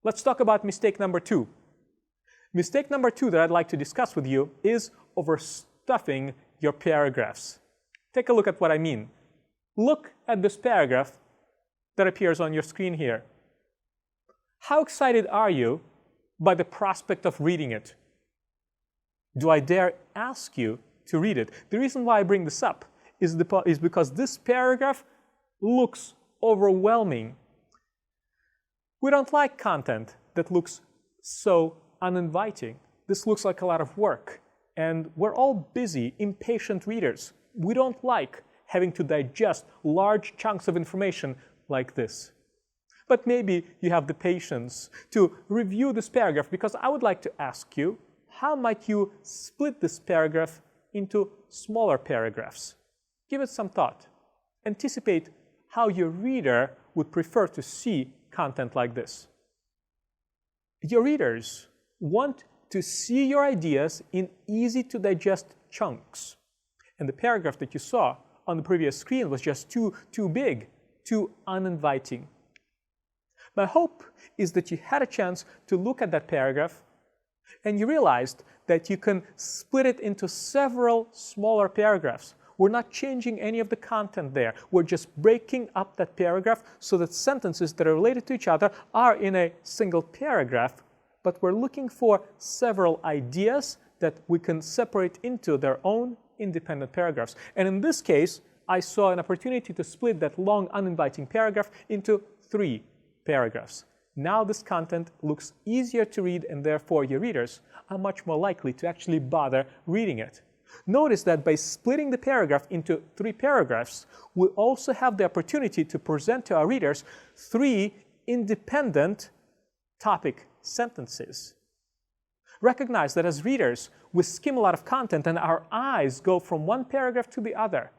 Let's talk about mistake number 2. Mistake number 2 that I'd like to discuss with you is overstuffing your paragraphs. Take a look at what I mean. Look at this paragraph that appears on your screen here. How excited are you by the prospect of reading it? Do I dare ask you to read it? The reason why I bring this up is because this paragraph looks overwhelming. We don't like content that looks so uninviting. This looks like a lot of work, and we're all busy, impatient readers. We don't like having to digest large chunks of information like this. But maybe you have the patience to review this paragraph, because I would like to ask you, how might you split this paragraph into smaller paragraphs? Give it some thought. Anticipate how your reader would prefer to see content like this. Your readers want to see your ideas in easy-to-digest chunks. And the paragraph that you saw on the previous screen was just too big, too uninviting. My hope is that you had a chance to look at that paragraph and you realized that you can split it into several smaller paragraphs. We're not changing any of the content there. We're just breaking up that paragraph so that sentences that are related to each other are in a single paragraph, but we're looking for several ideas that we can separate into their own independent paragraphs. And in this case, I saw an opportunity to split that long, uninviting paragraph into 3 paragraphs. Now this content looks easier to read, and therefore your readers are much more likely to actually bother reading it. Notice that by splitting the paragraph into 3 paragraphs, we also have the opportunity to present to our readers 3 independent topic sentences. Recognize that as readers, we skim a lot of content and our eyes go from one paragraph to the other.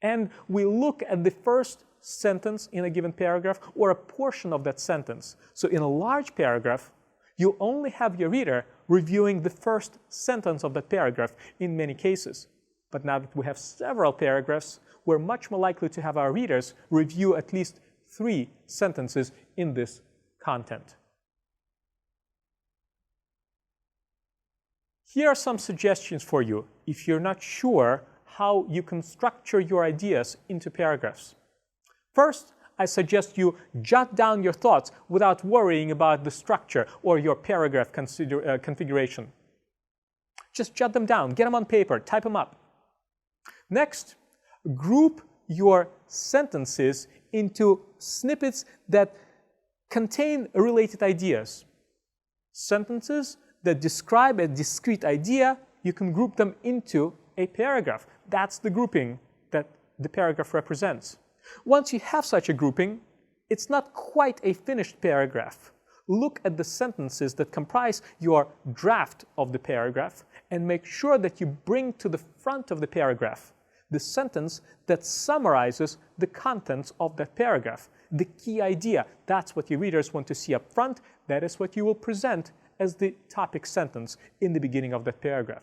And we look at the first sentence in a given paragraph or a portion of that sentence. So in a large paragraph, you only have your reader reviewing the first sentence of that paragraph in many cases. But now that we have several paragraphs, we're much more likely to have our readers review at least 3 sentences in this content. Here are some suggestions for you if you're not sure how you can structure your ideas into paragraphs. First, I suggest you jot down your thoughts without worrying about the structure or your paragraph configuration. Just jot them down, get them on paper, type them up. Next, group your sentences into snippets that contain related ideas. Sentences that describe a discrete idea, you can group them into a paragraph. That's the grouping that the paragraph represents. Once you have such a grouping, it's not quite a finished paragraph. Look at the sentences that comprise your draft of the paragraph and make sure that you bring to the front of the paragraph the sentence that summarizes the contents of that paragraph, the key idea. That's what your readers want to see up front. That is what you will present as the topic sentence in the beginning of that paragraph.